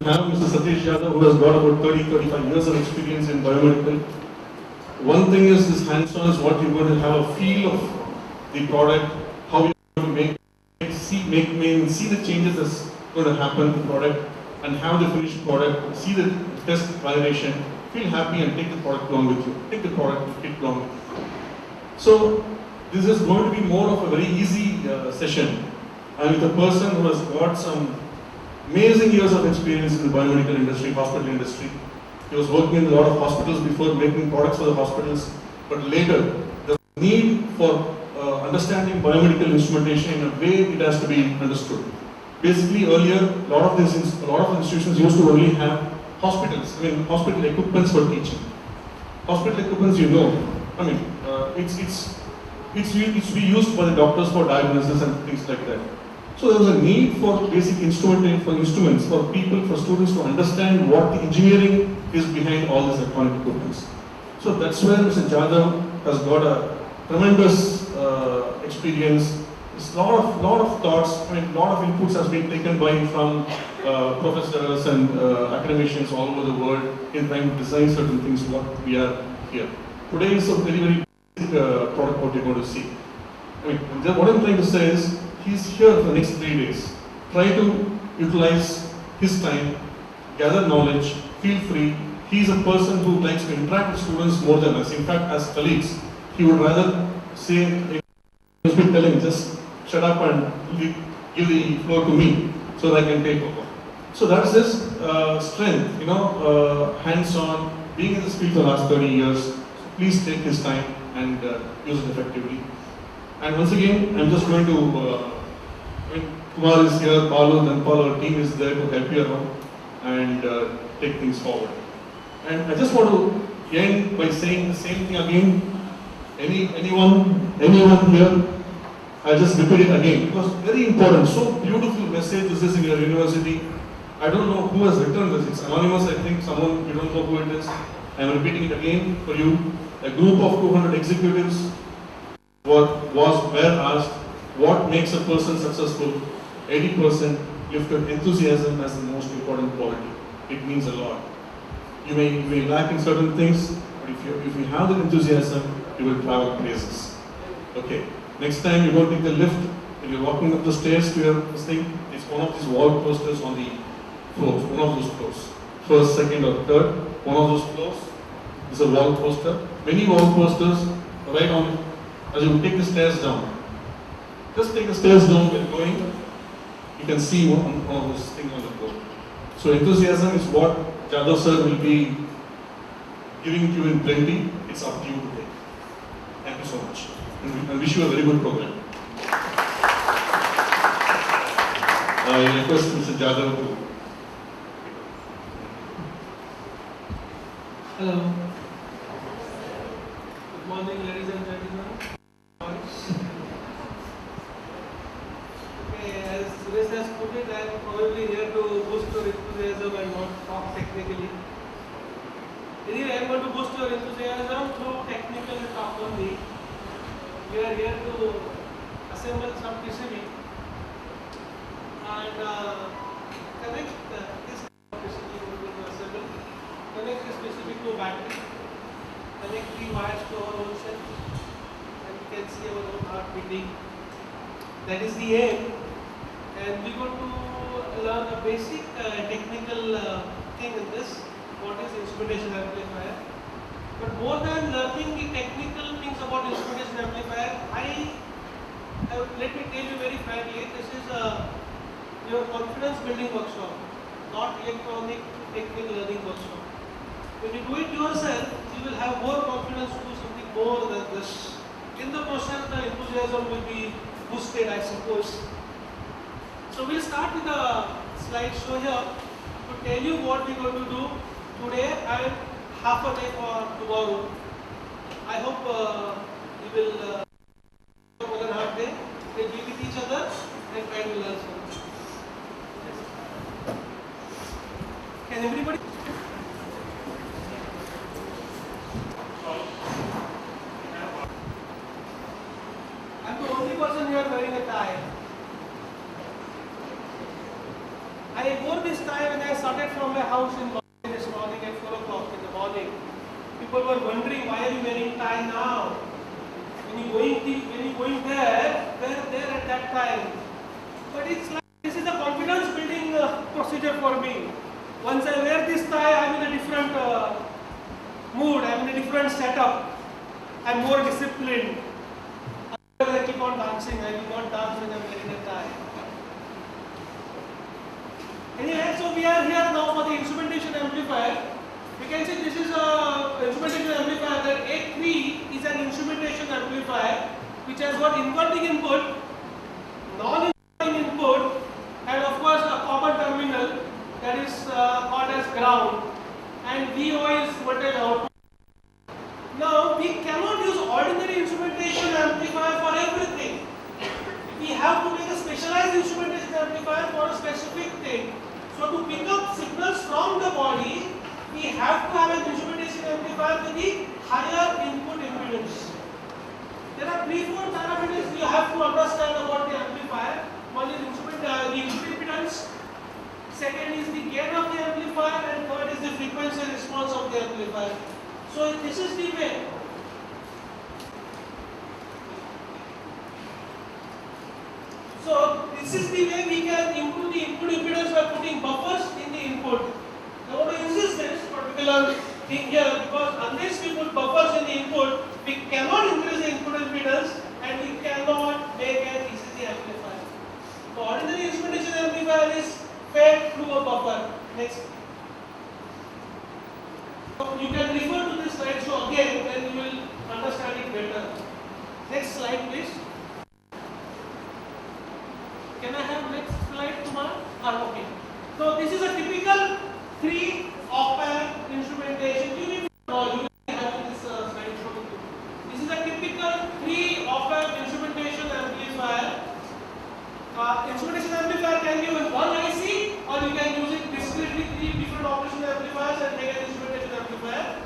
have Mr. Satish Yadav, who has got about 30-35 years of experience in biomedical. One thing is this hands-on is what you're going to have a feel of the product, how you're going to see the changes that's going to happen in the product, and have the finished product, see the test validation, feel happy and take the product along with you. Take the product, take it along with you. So this is going to be more of a very easy session, and with a person who has got some amazing years of experience in the biomedical industry, hospital industry. He was working in a lot of hospitals before, making products for the hospitals, but later the need for understanding biomedical instrumentation in a way it has to be understood. Basically, earlier a lot of institutions used to only have hospitals. Hospital equipments for teaching. Hospital equipments, it's to be used by the doctors for diagnosis and things like that. So there was a need for basic instruments for people, for students to understand what the engineering is behind all these electronic equipments. So that's where Mr. Jadhav has got a tremendous experience. There's a lot of thoughts, a lot of inputs has been taken from professors and academicians all over the world in trying to design certain things what we are here. Today is a very, very basic product what you're going to see. What I'm trying to say is, he's here for the next 3 days. Try to utilize his time, gather knowledge, feel free. He's a person who likes to interact with students more than us. In fact, as colleagues, he would rather say, he's been telling, just shut up and give the floor to me so that I can take over. So that's his strength, hands-on, being in this field for the last 30 years. So please take his time and use it effectively. And once again, I'm just going to, Kumar is here, Paolo, then Paolo, our team is there to help you around and take things forward. And I just want to end by saying the same thing again. Anyone here? I'll just repeat it again. It was very important, so beautiful message this is in your university. I don't know who has written this. It's anonymous, I think, someone, you don't know who it is. I'm repeating it again for you. A group of 200 executives were asked what makes a person successful. 80% lifted enthusiasm as the most important quality. It means a lot. You may lack in certain things, but if you have the enthusiasm, you will travel places. Okay. Next time you go take the lift, when you're walking up the stairs to your thing, it's one of these wall posters on the floors, one of those floors. First, second, or third, one of those floors is a wall poster. Many wall posters right on as you take the stairs down. Just take the stairs down when going, you can see one of those things on the floor. So enthusiasm is what Jadhav sir will be giving you in plenty. It's up to you to take. Thank you so much. And I wish you a very good program. I request Mr. Jadhav to. Hello. Good morning, ladies and gentlemen. Okay, as Suresh has put it, I am probably here to boost your enthusiasm and not talk technically. Anyway, I am going to boost your enthusiasm through technical talk only. We are here to assemble some PCB and connect this PCB to assemble. Connect this PCB to battery. Connect the wires to our own cell. And you can see our own heart beating. That is the aim. And we are going to learn a basic technical thing in this. What is instrumentation amplifier? But more than learning the technical things about instrumentation amplifier, let me tell you very frankly, this is your confidence building workshop, not electronic technical learning workshop. When you do it yourself, you will have more confidence to do something more than this. In the process, the enthusiasm will be boosted, I suppose. So we'll start with a slideshow here to tell you what we're going to do today and half a day for tomorrow. I hope we will more than half day. We'll be with each other and try to learn something. Can everybody? I'm the only person here wearing a tie. I wore this tie when I started from my house in Bombay this morning at 4 o'clock in the morning. People were wondering, why are you wearing tie now? When you going there, wear there at that time. But it's like, this is a confidence building procedure for me. Once I wear this tie, I'm in a different mood, I'm in a different setup. I'm more disciplined. Otherwise I keep on dancing, I will not dance when I'm wearing a tie. Anyway, so we are here now for the instrumentation amplifier. We can say this is a instrumentation amplifier, that A3 is an instrumentation amplifier which has got inverting input, non-inverting input, and of course a common terminal that is called as ground, and VO is voltage output. Now we cannot use ordinary instrumentation amplifier for everything. We have to make a specialized instrumentation amplifier for a specific thing. So to pick up signals from the body, we have to have an instrumentation amplifier with the higher input impedance. There are 3-4 parameters you have to understand about the amplifier. One is the input impedance, second is the gain of the amplifier, and third is the frequency response of the amplifier. So this is the way. So this is the way we can improve the input impedance by putting buffers in the input. I want to insist this particular thing here, because unless we put buffers in the input, we cannot increase the input impedance and we cannot make an ECG amplifier. The ordinary instrumentation amplifier is fed through a buffer. Next. So you can refer to this slide so again, then you will understand it better. Next slide, please. Can I have next slide, Kumar? Okay. So this is a typical 3 op-amp instrumentation. You need to know, you will have this slide showing you. This is a typical 3 op-amp instrumentation amplifier. Instrumentation amplifier can be with one IC, or you can use it discretely 3 different operation amplifiers and make an instrumentation amplifier.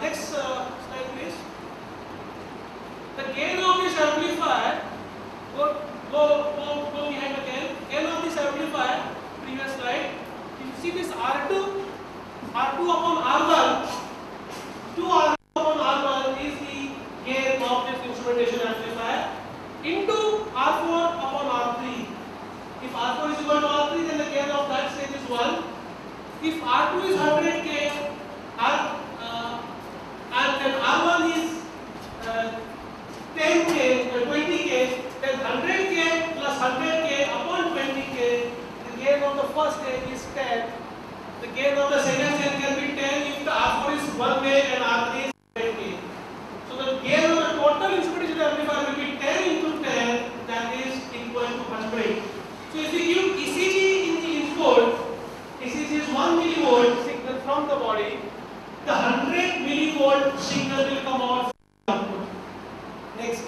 Next slide, please. The gain of this amplifier, go behind again. Gain of this amplifier, previous slide. You see this R2 upon R1. 2R2 upon R1 is the gain of this instrumentation amplifier into R4 upon R3. If R4 is equal to R3, then the gain of that stage is 1. If R2 is 100K, and then R1 is 10K, 20K, then 100K plus 100K upon 20K, the gain of the first stage is 10. The gain of the second stage can be 10 if the R4 is 1K and R3 is 10K. So the gain of the total instrumentation amplifier will be 10 into 10, that is equal to 100. So if you give ECG in the input, ECG is 1 millivolt signal from the body, the 100 millivolt signal will come out from the output. Next.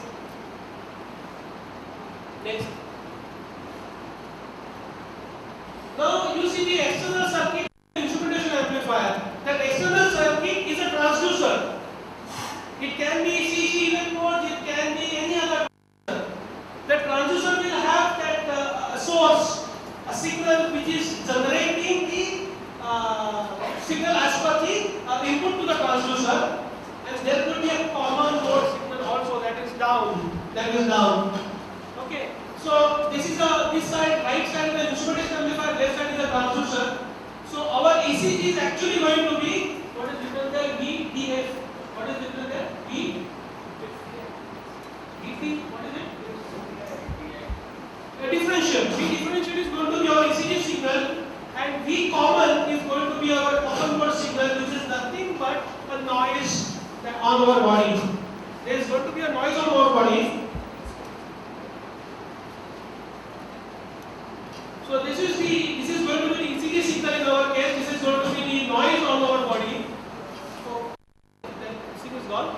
Now you see the external circuit instrumentation amplifier. That external circuit is a transducer. It can be CC electrodes, it can be any other. The transducer will have that source, a signal which is generating the signal as per the input to the transducer, and there could be a common mode signal also, that is down. Okay. So this is this side, right side is the instrumentation amplifier, left side is the transducer. So our ECG is actually going to be, what is written there? VDF. What is written there? VT. What is it? A differential. V differential is going to be our ECG signal, and V common is going to be our open mode signal, which is nothing but a noise on our body. There is going to be a noise on our body. So this is going to be the ECG signal in our case. This is going to be the noise on our body. So that thing is gone.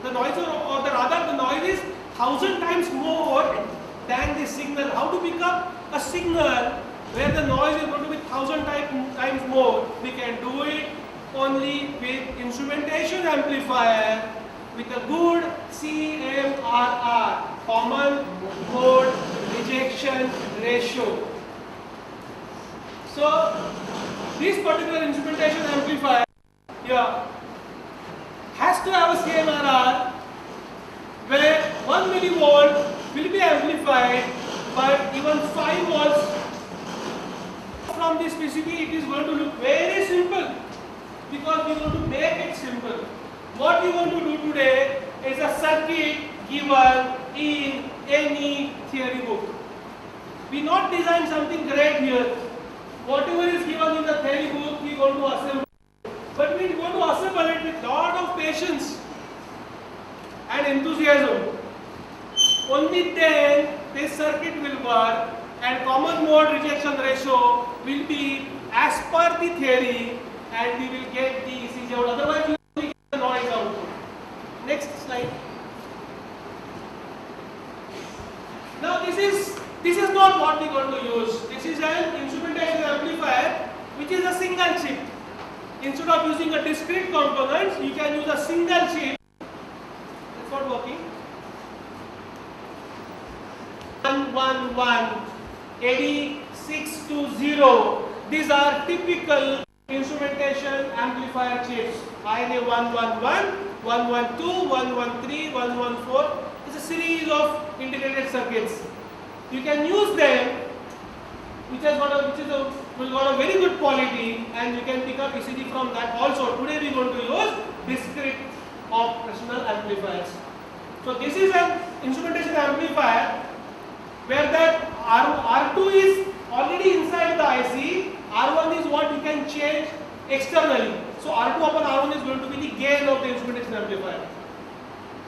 The noise or the noise is 1,000 times more than the signal. How to pick up a signal where the noise is going to be 1,000 times more? We can do it only with instrumentation amplifier with a good CMRR, common mode rejection ratio. So this particular instrumentation amplifier here has to have a CMRR where 1 millivolt will be amplified by even 5 volts. From this PCB it is going to look very simple because we want to make it simple. What we want to do today is a circuit given in any theory book. We not design something great here. Whatever is given in the theory book we want to assemble. But we want to assemble it with lot of patience and enthusiasm. Only then this circuit will work and common mode rejection ratio will be as per the theory and we will get the ECG out. Otherwise you will get the noise output. Next slide. Now this is not what we are going to use. This is an instrumentation amplifier which is a single chip. Instead of using a discrete components, you can use a single chip. It's not working. 111 8620. These are typical instrumentation amplifier chips. INA 111, 112, 113, 114. It's a series of integrated circuits. You can use them, which will got a very good quality, and you can pick up ECG from that also. Today we are going to use discrete operational amplifiers. So this is an instrumentation amplifier where that R2 is already inside the IC, R1 is what you can change externally. So R2 upon R1 is going to be the gain of the instrumentation amplifier.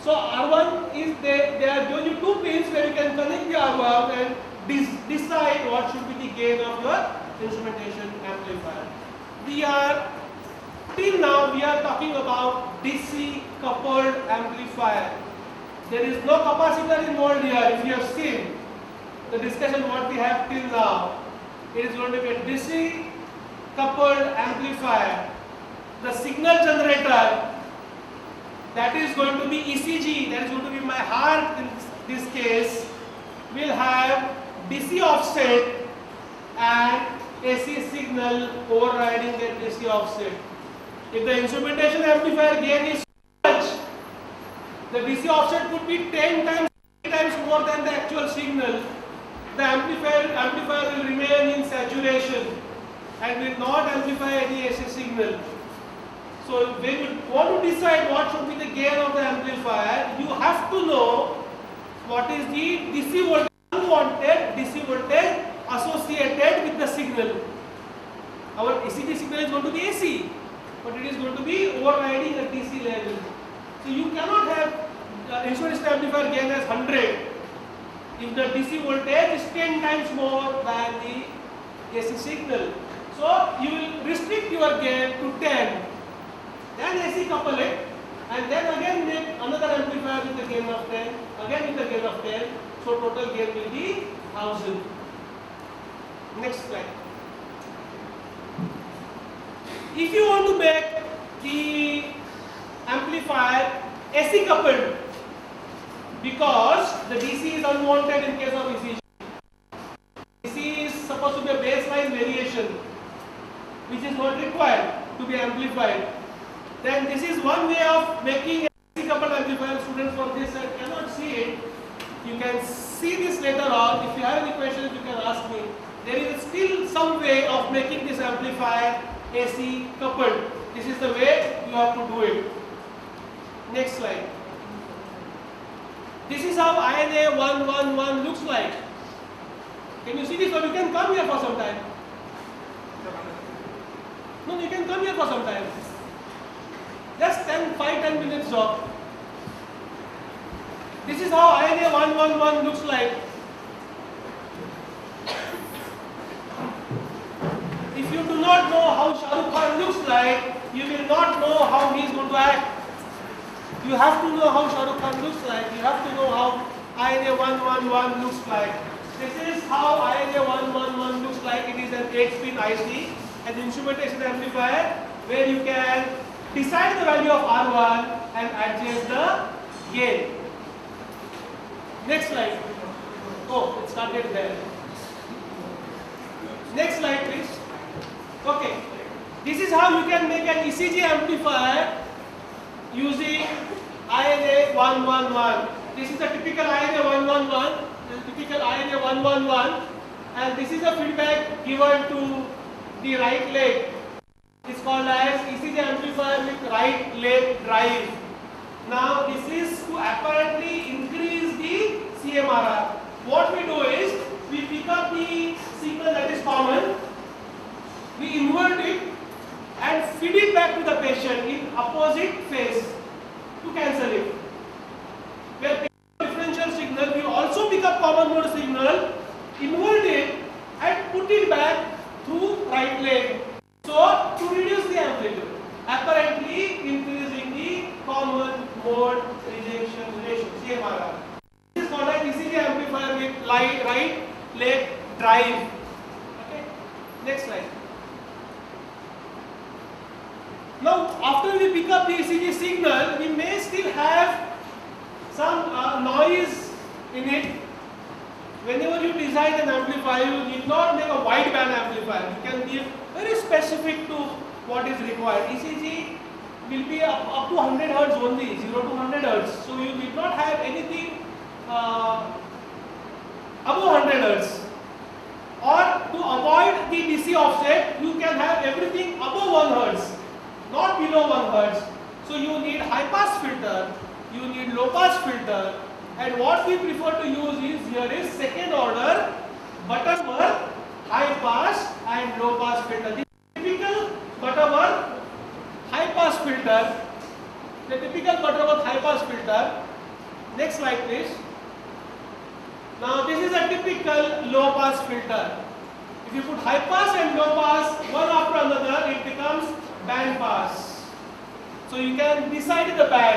So R1 is they are giving you two pins where you can connect the R1 and decide what should be the gain of your instrumentation amplifier. Till now we are talking about DC coupled amplifier. There is no capacitor involved here. If you have seen the discussion what we have till now, it is going to be a DC coupled amplifier. The signal generator, that is going to be ECG, that is going to be my heart in this case, will have DC offset and AC signal overriding that DC offset. If the instrumentation amplifier gain is much, the DC offset could be 10 times more than the actual signal. The amplifier will remain in saturation and will not amplify any AC signal. So when you want to decide what should be the gain of the amplifier, you have to know what is the DC voltage, unwanted DC voltage associated with the signal. Our ECG signal is going to be AC, but it is going to be overriding a DC level. So you cannot have instrumentation amplifier gain as 100 if the DC voltage is 10 times more than the AC signal. So you will restrict your gain to 10, then AC couple it, and then again make another amplifier with the gain of 10, again with the gain of 10, so total gain will be 1000. Next slide. If you want to make the amplifier AC coupled, because the DC is unwanted in case of ECG. DC is supposed to be a baseline variation which is not required to be amplified. Then this is one way of making AC coupled amplifier. Students from this side cannot see it. You can see this later on. If you have any questions, you can ask me. There is still some way of making this amplifier AC coupled. This is the way you have to do it. Next slide. This is how INA 111 looks like. Can you see this, or you can come here for some time? No, you can come here for some time. Just 5-10 minutes job. This is how INA 111 looks like. If you do not know how Shah Rukh Khan looks like, you will not know how he is going to act. You have to know how Shah Rukh Khan looks like. You have to know how INA 111 looks like. This is how INA 111 looks like. It is an 8-pin IC, an instrumentation amplifier where you can decide the value of R1 and adjust the gain. Next slide. Oh, it started there. Next slide, please. Okay, this is how you can make an ECG amplifier using INA 111. This is a typical INA 111. This is typical INA 111, and this is a feedback given to the right leg. It's called as ECG amplifier with right leg drive. Now this is to apparently increase the CMRR. What we do is we pick up the signal that is common, we invert it and feed it back to the patient in opposite phase to cancel it. Where pick up differential signal, we also pick up common mode signal, invert it and put it back through right leg. So to reduce the amplitude, apparently increasing the common mode rejection ratio (CMRR). This is called an ECG amplifier with right leg drive. Okay. Next slide. Now, after we pick up the ECG signal, we may still have some noise in it. Whenever you design an amplifier, you need not make a wideband amplifier. You can be very specific to what is required. ECG will be up to 100 Hz only, 0 to 100 Hz. So you need not have anything above 100 Hz. Or to avoid the DC offset, you can have everything above 1 Hz, not below 1 Hz. So you need high pass filter, you need low pass filter, and what we prefer to use is here is second order Butterworth high pass and low pass filter. The typical Butterworth high pass filter, the typical Butterworth high pass filter. Next slide please. Now this is a typical low pass filter. If you put high pass and low pass one after another, it becomes band pass. So you can decide the band.